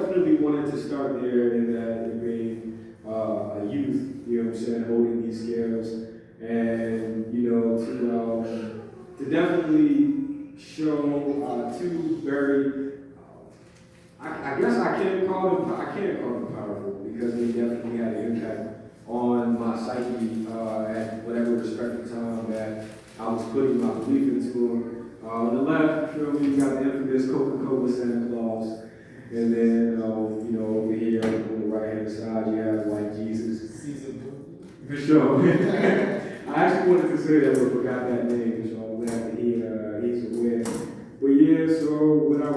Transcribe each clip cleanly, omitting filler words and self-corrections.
definitely wanted to start there in that being a youth, you know what I'm saying, holding these scales, and to definitely show two very, I guess I can't call them powerful because they definitely had an impact on my psyche at whatever respective time that I was putting my belief into. On the left, you know, you got the infamous Coca-Cola Santa Claus. And then, over here on the right-hand side, you have White Jesus. For sure. I actually wanted to say that, but forgot that name, so I'm glad that he's aware. But yeah, so what I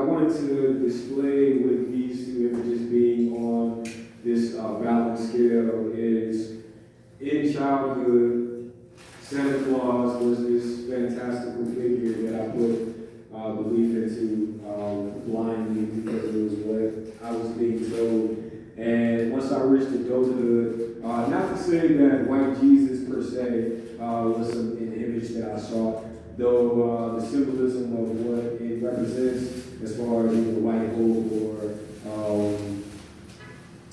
wanted to display with these two images being on this balance scale is, in childhood, Santa Claus was this fantastical figure that I put belief into blindly because it was what I was being told. And once I reached adulthood, not to say that White Jesus per se was an image that I saw, though the symbolism of what it represents as far as either white hope or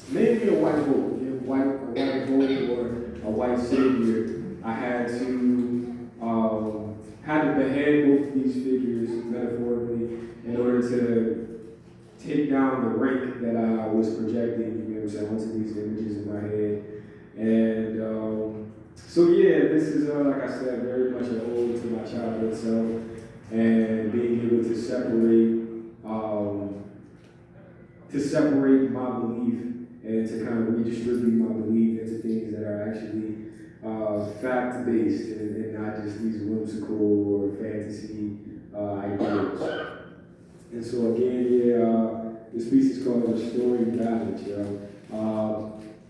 maybe a white hope, a white hope or a white savior. I had to behead both of these figures metaphorically in order to take down the rank that I was projecting, you know what I'm saying, onto these images in my head. And so yeah, this is like I said, very much an ode to my childhood self and being able to separate my belief and to kind of redistribute my belief into things that are actually fact-based and not just these whimsical or fantasy ideas. And so again, this piece is called Restoring Balance,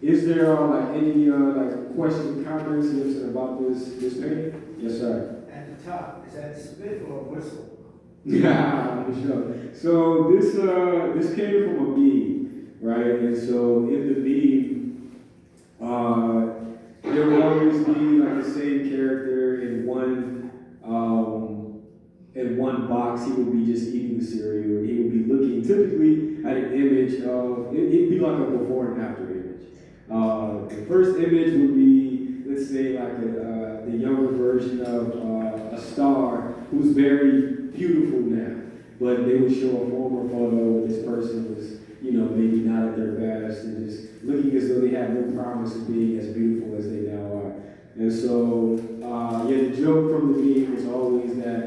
is there any questions, comments, about this painting? Yes, sir. At the top, is that spit or whistle? Yeah, for sure. So this came from a meme, right? And so in the meme, there will always be like the same character in one box. He would be just eating the cereal. He would be looking typically at an image of it'd be like a before and after image. The first image would be, let's say, like the younger version of a star who's very beautiful now, but they would show a former photo where this person was, maybe not at their best and just looking as though they had no promise of being as beautiful as they now are. And so, the joke from the meme was always that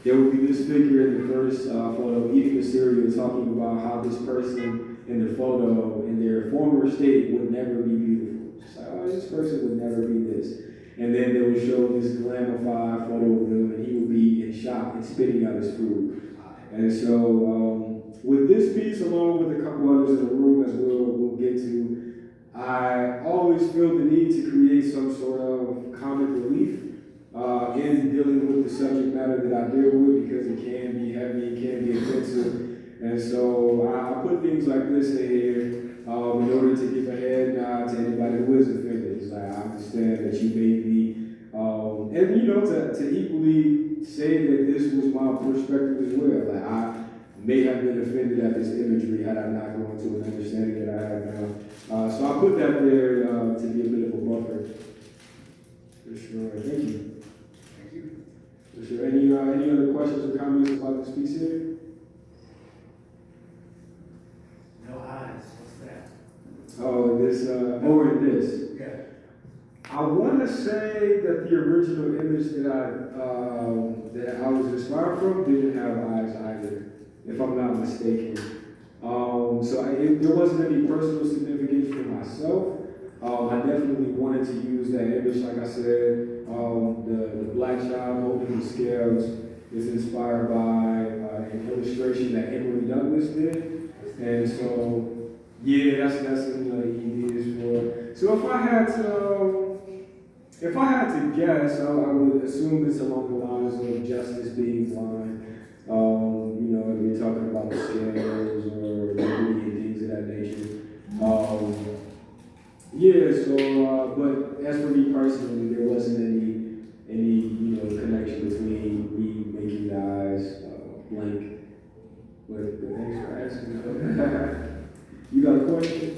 there would be this figure in the first photo eating the cereal, talking about how this person in the photo, in their former state, would never be beautiful. Just like, this person would never be this. And then they would show this glamified photo of him, and he would be in shock and spitting out his food. And so, with this piece, along with a couple others in the room, as we'll get to, I always feel the need to create some sort of comic relief in dealing with the subject matter that I deal with, because it can be heavy, it can be offensive. And so I put things like this in here in order to give a head nod to anybody who is offended. It's like, I understand that you may be, and to equally say that this was my perspective as well. Like, I may have been offended at this imagery had I not gone to an understanding that I have now. So I put that there to be a bit of a buffer. For sure. Thank you. Thank you. For sure. Any other questions or comments about this piece here? No eyes. What's that? Oh, in this. Yeah. I want to say that the original image that I was inspired from didn't have eyes either, if I'm not mistaken. There wasn't any personal significance for myself. I definitely wanted to use that image, like I said. The black child holding the scales is inspired by an illustration that Emily Douglas did, and so that's another ED for. So if I had to guess, I would assume it's along the lines of justice being blind. If you're talking about the scales or liberty and things of that nature. But as for me personally, there wasn't any connection between me making the eyes blank But thanks for asking. You got a question?